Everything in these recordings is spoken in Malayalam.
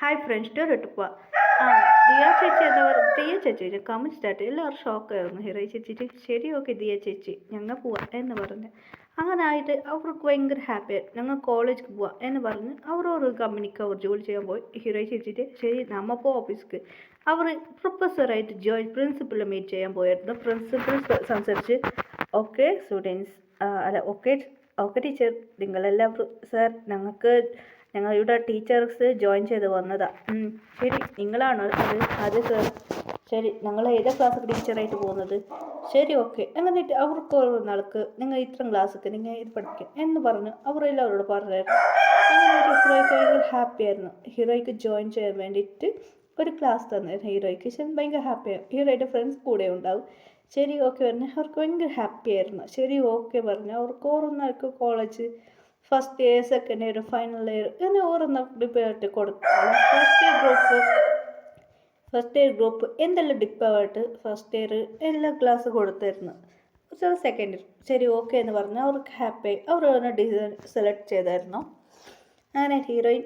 ഹായ് ഫ്രണ്ട്സ് ടൊരട്ട് പോവാം. ആ ദിയ ചേച്ചി എന്താ പറയുക, ദിയ ചേച്ചി കമൻറ്റ് സ്റ്റാർട്ട് എല്ലാവരും ഷോക്കായിരുന്നു. ഹിറൈ ചേച്ചിട്ട് ശരി ഓക്കെ ദിയ ചേച്ചി ഞങ്ങൾ പോവാം എന്ന് പറഞ്ഞ് അങ്ങനെ ആയിട്ട് അവർക്ക് ഭയങ്കര ഹാപ്പിയായി. ഞങ്ങൾ കോളേജിൽ പോവാം എന്ന് പറഞ്ഞ് അവർ കമ്പനിക്ക് അവർ ജോലി ചെയ്യാൻ പോയി. ഹിറൈ ചേച്ചിട്ട് ശരി നമ്മ പോ ഓഫീസിക്ക്. അവർ പ്രൊഫസറായിട്ട് പ്രിൻസിപ്പളിനെ മീറ്റ് ചെയ്യാൻ പോയിരുന്നു. പ്രിൻസിപ്പൾ സംസാരിച്ച് ഓക്കെ സ്റ്റുഡൻസ്, അല്ല ഓക്കെ ഓക്കെ ടീച്ചർ, നിങ്ങളെല്ലാവരും സാർ ഞങ്ങളുടെ ടീച്ചേഴ്സ് ജോയിൻ ചെയ്ത് വന്നതാണ്. ശരി നിങ്ങളാണോ അത്? അതെ സാർ. ശരി ഞങ്ങൾ ഏതാ ക്ലാസ് ടീച്ചറായിട്ട് പോകുന്നത്? ശരി ഓക്കെ. എന്നിട്ട് അവർക്ക് ഓരോ നാൾക്ക് നിങ്ങൾ ഇത്രയും ക്ലാസ്സൊക്കെ നിങ്ങൾ ഇത് പഠിക്കും എന്ന് പറഞ്ഞ് അവരെല്ലാവരോട് പറഞ്ഞായിരുന്നു. അങ്ങനെ ഹീറോയ്ക്ക് ഭയങ്കര ഹാപ്പി ആയിരുന്നു. ഹീറോയ്ക്ക് ജോയിൻ ചെയ്യാൻ വേണ്ടിയിട്ട് ഒരു ക്ലാസ് തന്നായിരുന്നു ഹീറോയ്ക്ക്. ഭയങ്കര ഹാപ്പിയായി. ഹീറോയുടെ ഫ്രണ്ട്സ് കൂടെ ഉണ്ടാവും. ശരി ഓക്കെ പറഞ്ഞ് അവർക്ക് ഭയങ്കര ഹാപ്പി ആയിരുന്നു. ശരി ഓക്കെ പറഞ്ഞ് അവർക്ക് ഓരോ നാൾക്ക് college first year, second year, final year അങ്ങനെ ഓരോന്ന് ഡിപ്പായിട്ട് കൊടുത്തു. ഫസ്റ്റ് ഇയർ ഗ്രൂപ്പ് എന്തെല്ലാം ഡിപ്പായിട്ട് ഫസ്റ്റ് ഇയർ എല്ലാ ക്ലാസ് കൊടുത്തായിരുന്നു. ചില സെക്കൻഡ് ഇയർ ശരി ഓക്കെ എന്ന് പറഞ്ഞാൽ അവർക്ക് ഹാപ്പി. അവർ ഡിസൈൻ സെലക്ട് ചെയ്തായിരുന്നു. അങ്ങനെ ഹീറോയിൻ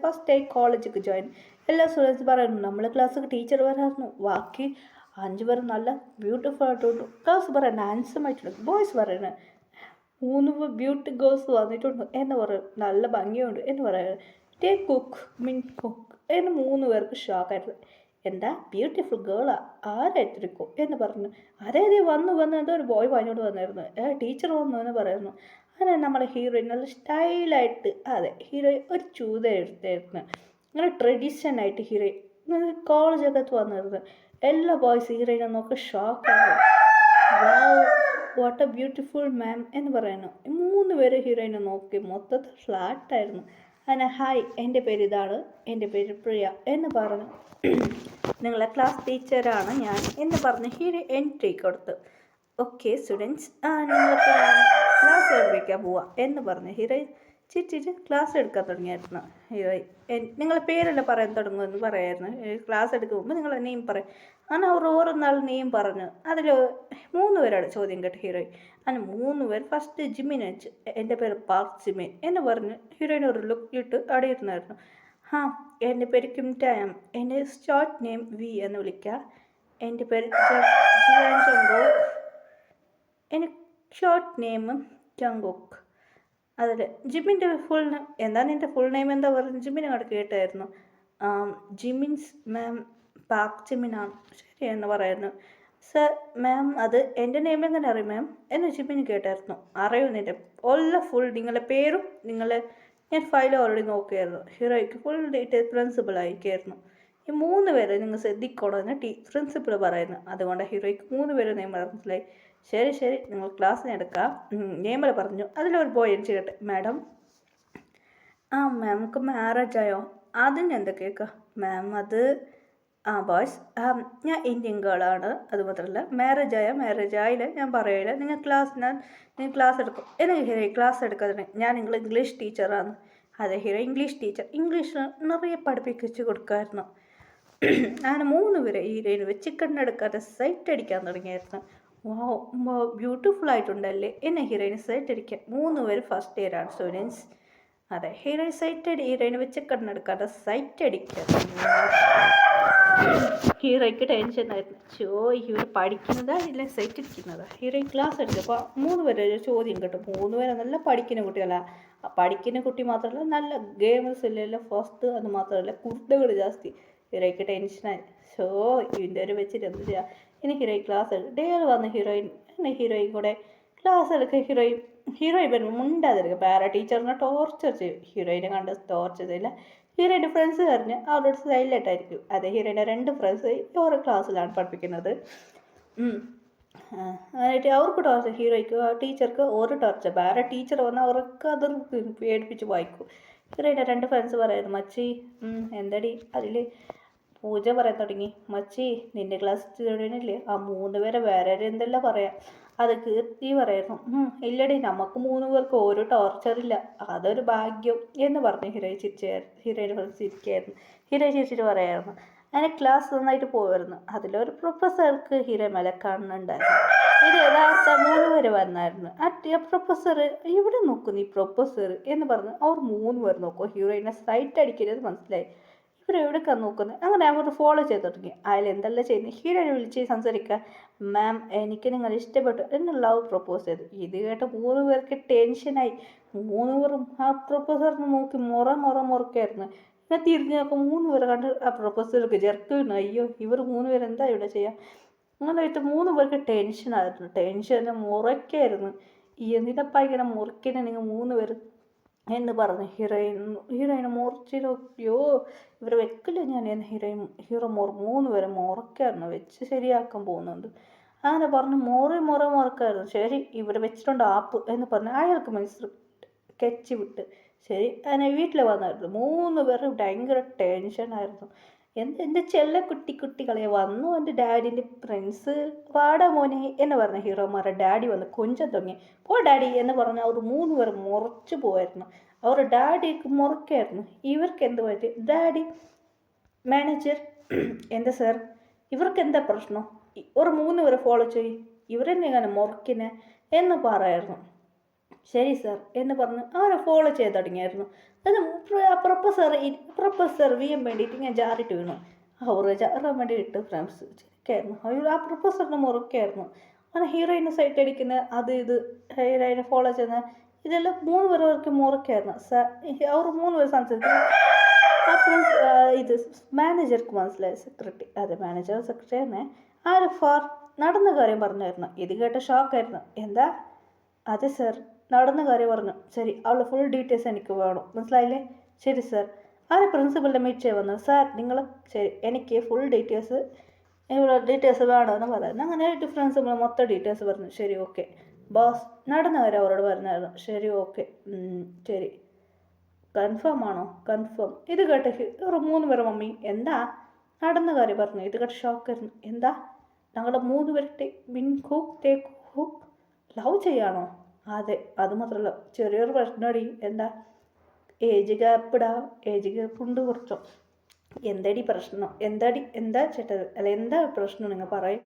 ഫസ്റ്റ് ഡേ കോളേജിലേക്ക് ജോയിൻ. എല്ലാ സ്റ്റുഡൻസ് പറയുന്നു നമ്മളെ ക്ലാസ്സിൽ ടീച്ചർ വരായിരുന്നു. ബാക്കി 5 പേരും നല്ല ബ്യൂട്ടിഫുൾ ആയിട്ടുണ്ട്. ഗേൾസ് പറയുന്നത് ഹാൻസം ആയിട്ടുണ്ട്. ബോയ്സ് പറയുന്നത് 3 ബ്യൂട്ടി ഗേൾസ് വന്നിട്ടുണ്ട് എന്ന് പറയും. നല്ല ഭംഗിയുണ്ട് എന്ന് പറയുന്നത്. ടേ കുക്ക് മീൻ കുക്ക് എന്ന് 3 പേർക്ക് ഷോക്കായിരുന്നു. എന്താ ബ്യൂട്ടിഫുൾ ഗേളാ, ആരായിട്ടിരിക്കും എന്ന് പറഞ്ഞു. അതേ വന്നു എന്തോ ഒരു ബോയ് പറഞ്ഞോട് വന്നായിരുന്നു. ടീച്ചർ വന്നു എന്ന് പറയുന്നു. അങ്ങനെ നമ്മളെ ഹീറോയിൻ നല്ല സ്റ്റൈലായിട്ട്, അതെ ഹീറോയിൻ ഒരു ചൂത എടുത്തായിരുന്നു. അങ്ങനെ ട്രഡീഷനായിട്ട് ഹീറോയിൻ കോളേജൊക്കെ വന്നിരുന്നു. എല്ലാ ബോയ്സ് ഹീറോയിനെ നോക്കി ഷോക്കായിരുന്നു. വാട്ട് എ ബ്യൂട്ടിഫുൾ മാം എന്ന് പറയുന്നു. 3 പേര് ഹീറോയിനെ നോക്കി മൊത്തത്തിൽ ഫ്ലാറ്റായിരുന്നു. അങ്ങനെ ഹായ് എൻ്റെ പേര് ഇതാണ്, എൻ്റെ പേര് പ്രിയ എന്ന് പറഞ്ഞു. നിങ്ങളെ ക്ലാസ് ടീച്ചറാണ് ഞാൻ എന്ന് പറഞ്ഞ് ഹീറോ എൻട്രി കൊടുത്തു. ഓക്കെ സ്റ്റുഡൻസ്, നിങ്ങൾക്ക് ക്ലാസ് എടുപ്പിക്കാൻ പോവാം എന്ന് പറഞ്ഞ് ഹീറോയിൻ ചിരിച്ചിട്ട് ക്ലാസ് എടുക്കാൻ തുടങ്ങിയായിരുന്നു. ഹീറോയിൻ നിങ്ങളെ പേരെല്ലാം പറയാൻ തുടങ്ങുമെന്ന് പറയായിരുന്നു. ക്ലാസ് എടുക്കുമ്പോൾ നിങ്ങളെ നെയിം പറയും. അങ്ങനെ അവർ ഓരോന്നാൾ നെയിം പറഞ്ഞു. അതിൽ 3 പേരാണ് ചോദ്യം കേട്ട ഹീറോയിൻ. അങ്ങനെ 3 പേർ ഫസ്റ്റ് ജിമ്മിൻ വെച്ച് എൻ്റെ പേര് പാർക്ക് ജിമ്മിൻ എന്ന് പറഞ്ഞ് ഹീറോയിൻ ഒരു ലുക്ക് ഇട്ട് അവിടെ ഇരുന്നായിരുന്നു. എൻ്റെ പേര് കിംറ്റായം, എൻ്റെ ഷോർട്ട് നെയിം വി എന്ന് വിളിക്കുക. എൻ്റെ പേര് ജിയാൻ ജംഗോക്ക്, എൻ്റെ ഷോർട്ട് നെയിം ജംഗോക്ക്. അതിൽ ജിമ്മിൻ്റെ ഫുൾ എന്താ നിൻ്റെ ഫുൾ നെയിം എന്താ പറയുന്നത്? ജിമ്മിനെ അങ്ങോട്ട് കേട്ടായിരുന്നു. ജിമ്മിൻസ് മാം പാർക്ക് ജിമ്മിനാണ്. ശരി എന്ന് പറയുന്നു. സർ മാം അത് എൻ്റെ നെയിം എങ്ങനെ അറിയും മാം എന്ന് ജിമ്മിന് കേട്ടായിരുന്നു. അറിയൂ നിൻ്റെ എല്ലാ ഫുൾ നിങ്ങളുടെ പേരും ഞാൻ ഫയൽ ഓൾറെഡി നോക്കിയായിരുന്നു. ഹീറോയ്ക്ക് ഫുൾ ഡീറ്റെയിൽ പ്രിൻസിപ്പൾ അയക്കായിരുന്നു. ഈ 3 പേരെ നിങ്ങൾ ശ്രദ്ധിക്കണമെന്ന് പ്രിൻസിപ്പൾ പറയുന്നു. അതുകൊണ്ട് ഹീറോയ്ക്ക് 3 പേരെ നെയിം മനസ്സിലായി. ശരി നിങ്ങൾ ക്ലാസ്സിന് എടുക്കാം. നെയിമർ പറഞ്ഞു. അതിലൊരു ബോയ് എനിക്ക് കേട്ടെ മാഡം മാംക്ക് മാരേജ് ആയോ? അതിനെന്താ കേൾക്കുക മാം? അത് ബോയ്സ് ഞാൻ ഇന്ത്യൻ ഗേളാണ്. അതുമാത്രമല്ല മാരേജ് ആയില്ല ഞാൻ പറയില്ല. നിങ്ങൾ ക്ലാസ് എടുക്കും എന്ന് ഹീറോ ക്ലാസ് എടുക്കാതെ ഞാൻ ഇംഗ്ലീഷ് ടീച്ചറാണ്. അതെ ഹീറോ ഇംഗ്ലീഷ് ടീച്ചർ. ഇംഗ്ലീഷ് നിറയെ പഠിപ്പിച്ചു കൊടുക്കുമായിരുന്നു. അങ്ങനെ 3 പേരെ ഹീറോയിന് വെച്ച് കണ്ണെടുക്കാതെ സൈറ്റ് അടിക്കാൻ തുടങ്ങിയായിരുന്നു. ബ്യൂട്ടിഫുൾ ആയിട്ടുണ്ടല്ലേ എന്നെ ഹീറോയിന് സൈറ്റ് അടിക്കാൻ. 3 പേര് ഫസ്റ്റ് ഇയറാണ് സ്റ്റുഡൻസ്. അതെ ഹീറോയിന് വെച്ച് കണ്ണെടുക്കാതെ സൈറ്റ് അടിക്കുക. ഹീറോയ്ക്ക് ടെൻഷനായിരുന്നു. ഹീറോ പഠിക്കുന്നതാ ഇല്ല സൈറ്റ് അടിക്കുന്നതാ? ഹീറോയിൻ ക്ലാസ് എടുത്തപ്പോൾ 3 പേരെ ചോദ്യം കേട്ടു. 3 പേരെ നല്ല പഠിക്കുന്ന കുട്ടികളാണ്. പഠിക്കുന്ന കുട്ടി മാത്രമല്ല നല്ല ഗെയിംസ് ഇല്ലല്ലോ ഫസ്റ്റ്. അത് മാത്രമല്ല കുട്ടികൾ ജാസ്തി. ഹീറോയ്ക്ക് ടെൻഷനായി. ഇതിൻ്റെ ഒരു വെച്ചിട്ട് എന്ത് ചെയ്യുക? ഇനി ഹീറോയിൻ ക്ലാസ് എടുക്കും. ഡേ വന്ന് ഹീറോയിൻ കൂടെ ക്ലാസ് എടുക്കുക. ഹീറോയിൻ വരുമ്പോൾ മുണ്ടാതിരിക്കുക. പാരാ ടീച്ചറിനെ ടോർച്ചർ ചെയ്യും. ഹീറോയിനെ കണ്ട് ടോർച്ചർ ചെയ്യില്ല. ഹീറോയിൻ്റെ ഫ്രണ്ട്സ് പറഞ്ഞ് അവരോട് സൈലൻ്റായിരിക്കും. അതെ ഹീറോയിൻ്റെ 2 ഫ്രണ്ട്സ് ഓരോ ക്ലാസ്സിലാണ് പഠിപ്പിക്കുന്നത്. എന്നിട്ട് അവർക്ക് ടോർച്ചർ. ഹീറോയ്ക്ക് ടീച്ചർക്ക് ഒരു ടോർച്ചർ. വേറെ ടീച്ചർ വന്നാൽ അവർക്ക് അത് പേടിപ്പിച്ച് വായിക്കും. ഹീറോയിൻ്റെ 2 ഫ്രണ്ട്സ് പറയുന്നു മച്ചി എന്തടി അതിൽ പൂജ പറയാൻ തുടങ്ങി. മച്ചി നിൻ്റെ ക്ലാസ് സ്റ്റുഡൻ്റില്ലേ 3 പേരെ വേറെ എന്തെല്ലാം പറയാം. അത് കീർത്തി പറയുന്നു. ഇല്ലടി നമുക്ക് 3 പേർക്ക് ഒരു ടോർച്ചറില്ല, അതൊരു ഭാഗ്യം എന്ന് പറഞ്ഞ് ഹീറോയിൻ ഫ്രണ്ട്സ് ചിരിക്കായിരുന്നു. ഹീറോയിൻ ചിരിച്ചിട്ട് പറയായിരുന്നു. അങ്ങനെ ക്ലാസ് നന്നായിട്ട് പോവായിരുന്നു. അതിലൊരു പ്രൊഫസർക്ക് ഹീറോ മേലെ കാണുന്നുണ്ടായിരുന്നു. ഇത് യഥാർത്ഥ 3 പേര് വന്നായിരുന്നു. പ്രൊഫസർ ഇവിടെ നോക്കൂ നീ പ്രൊഫസർ എന്ന് പറഞ്ഞ് അവർ 3 പേർ നോക്കും. ഹീറോയിനെ സൈറ്റ് അടിക്കരുത് മനസ്സിലായി. ഇവരെവിടേക്കാ നോക്കുന്നത്? അങ്ങനെ അവർ ഫോളോ ചെയ്ത് തുടങ്ങി. അയാൾ എന്തെല്ലാം ചെയ്യുന്നത്? ഹീറോയിനെ വിളിച്ച് സംസാരിക്കുക. മാം എനിക്ക് നിങ്ങൾ ഇഷ്ടപ്പെട്ടു എന്ന് ലവ് പ്രപ്പോസ് ചെയ്തു. ഇത് കേട്ട 3 പേർക്ക് ടെൻഷനായി. 3 പേരും ആ പ്രൊഫസറിനെ നോക്കി മുറക്കായിരുന്നു. ഞാൻ തിരിഞ്ഞ് നോക്കും 3 പേരെ കണ്ട് ആ പ്രൊഫസർക്ക് ജെർക്കുന്നു. അയ്യോ ഇവർ 3 പേരെന്താ ഇവിടെ ചെയ്യുക? അങ്ങനെ ആയിട്ട് 3 പേർക്ക് ടെൻഷനായിരുന്നു. ടെൻഷന് മുറയ്ക്കായിരുന്നു. എന്തിനപ്പാ ഇങ്ങനെ മുറിക്കണേ നിങ്ങൾ 3 പേര് എന്ന് പറഞ്ഞ് ഹീറോയിനെ മുറിച്ചിരോ ഇവരെ വെക്കില്ല ഞാൻ എന്ന് ഹീറോ 3 പേരെ മുറക്കായിരുന്നു. വെച്ച് ശരിയാക്കാൻ പോകുന്നുണ്ട്. അങ്ങനെ പറഞ്ഞ് മുറക്കായിരുന്നു. ശരി ഇവിടെ വെച്ചിട്ടുണ്ട് ആപ്പ് എന്ന് പറഞ്ഞ് അയാൾക്ക് മനസ്സിൽ കെച്ച് വിട്ട് ശരി അങ്ങനെ വീട്ടിൽ വന്നായിരുന്നു. 3 പേരും ഭയങ്കര ടെൻഷനായിരുന്നു. എൻ്റെ ചെല്ല കുട്ടികളെ വന്നു എൻ്റെ ഡാഡിൻ്റെ ഫ്രണ്ട്സ് വാടാ മോനെ എന്ന് പറഞ്ഞ ഹീറോമാരുടെ ഡാഡി വന്ന് കൊഞ്ചം തുടങ്ങി. പോ ഡാഡി എന്ന് പറഞ്ഞ് അവർ 3 പേർ മുറച്ചു പോയായിരുന്നു. അവർ ഡാഡിക്ക് മുറക്കായിരുന്നു. ഇവർക്ക് എന്ത് പറ്റി? ഡാഡി മാനേജർ എന്താ സാർ ഇവർക്ക് എന്താ പ്രശ്നം? ഒരു 3 പേരെ ഫോളോ ചെയ്യും ഇവരെന്നെ ഇങ്ങനെ മുറക്കിനെ എന്ന് പറയായിരുന്നു. ശരി സാർ എന്ന് പറഞ്ഞ് അവരെ ഫോളോ ചെയ്ത് തുടങ്ങിയായിരുന്നു. അത് പ്രൊഫസർ വീയാൻ വേണ്ടിയിട്ട് ഞാൻ ജാറിട്ട് വീണു. അവർ ജാറാൻ വേണ്ടി ഇട്ട് ഫ്രണ്ട്സ് ശരിക്കായിരുന്നു. അവർ ആ പ്രൊഫസറിനെ മുറക്കായിരുന്നു. അങ്ങനെ ഹീറോയിനെ സൈറ്റ് അടിക്കുന്ന അത് ഇത് ഹീറോയിനെ ഫോളോ ചെയ്യുന്ന ഇതെല്ലാം 3 പേർക്ക് മുറക്കായിരുന്നു. അവർ 3 പേർ സംസാരിക്കുന്നു. ആ ഫ്രണ്ട്സ് ഇത് മാനേജർക്ക് മനസ്സിലായി. സെക്രട്ടറി അതെ മാനേജർ സെക്രട്ടറി തന്നെ ഫാർ നടന്ന കാര്യം പറഞ്ഞായിരുന്നു. ഇത് കേട്ട ഷോക്കായിരുന്നു. എന്താ? അതെ സാർ നടന്ന കാര്യം പറഞ്ഞു. ശരി അവളുടെ ഫുൾ ഡീറ്റെയിൽസ് എനിക്ക് വേണം മനസ്സിലായില്ലേ? ശരി സാർ ആരെ പ്രിൻസിപ്പലിൻ്റെ മീറ്റ് ചെയ്യാൻ വന്നു സാർ നിങ്ങൾ ശരി എനിക്ക് ഫുൾ ഡീറ്റെയിൽസ് വേണമെന്ന് പറയുന്നു. അങ്ങനെ പ്രിൻസിപ്പൾ മൊത്തം ഡീറ്റെയിൽസ് പറഞ്ഞു. ശരി ഓക്കെ ബോസ് നടന്ന കാര്യം അവരോട് പറഞ്ഞായിരുന്നു. ശരി ഓക്കെ ശരി കൺഫേം ആണോ? കൺഫേം. ഇത് കേട്ട 3 പേരെ മമ്മി എന്താ നടന്ന കാര്യം പറഞ്ഞു. ഇത് കേട്ട ഷോക്കായിരുന്നു. എന്താ ഞങ്ങളുടെ 3 പേരുടെ ലവ് ചെയ്യാണോ? അതെ അത് മാത്രമല്ല ചെറിയൊരു പ്രശ്നമടി. എന്താ? ഏജ് ഗ്യാപ്പ് ഉണ്ട് കുറച്ചോ. എന്താടി പ്രശ്നം? എന്താ ചേട്ടത് അല്ല എന്താ പ്രശ്നം നിങ്ങൾ പറയും?